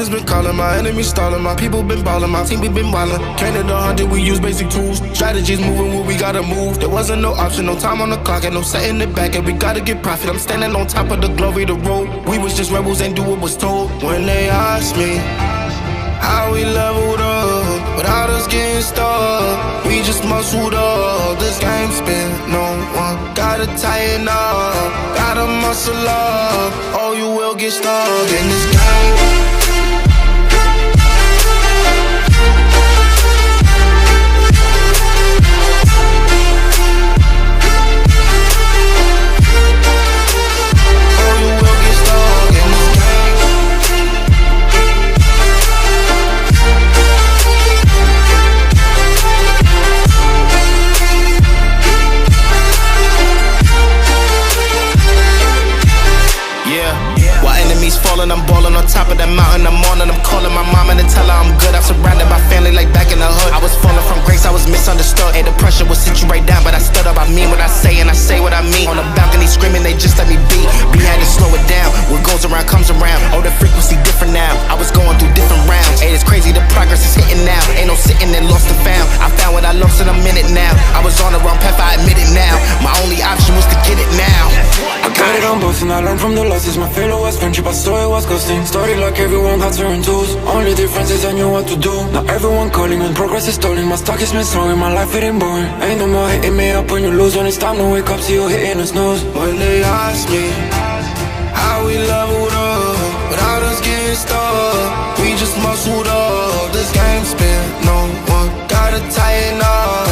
friends been calling, my enemies stalling, my people been ballin', my team we been wildin'. Counted 100, we use basic tools. Strategies moving where we gotta move. There wasn't no option, no time on the clock, and no setting it back, and we gotta get profit. I'm standing on top of the glory, the road. We was just rebels and do what was told. When they asked me how we leveled up without us getting stuck, we just muscled up. This game spin, no one gotta tighten up, gotta muscle up, or you will get stuck in this game. I'm ballin' on top of that mountain, I'm on and I'm calling my mama to tell her I'm good. I'm surrounded by family like back in the hood. I was falling from grace, I was misunderstood. Hey, the pressure would sit you right down, but I stood up. I mean what I say and I say what I mean. On the balcony screaming, they just let me be. We had to slow it down, what goes around comes around. Oh, the frequency different now, I was going through different rounds. Hey, it's crazy, the progress is hitting now. Ain't no sitting and lost and found. I found what I lost in a minute now. I was on the wrong path, I admit it now. My only option was to get it now. I got it on both and I learned from the losses. My failure was friendship, I saw it was ghosting. Started like everyone had certain tools. Only difference is I knew what to do. Now everyone calling when progress is stalling. My stock is misslowing, my life getting boring. Ain't no more hitting me up when you lose. When it's time to wake up, see you hitting the snooze. When they ask me how we leveled up without us getting stuck, we just muscled up. This game spin, no one gotta tighten up,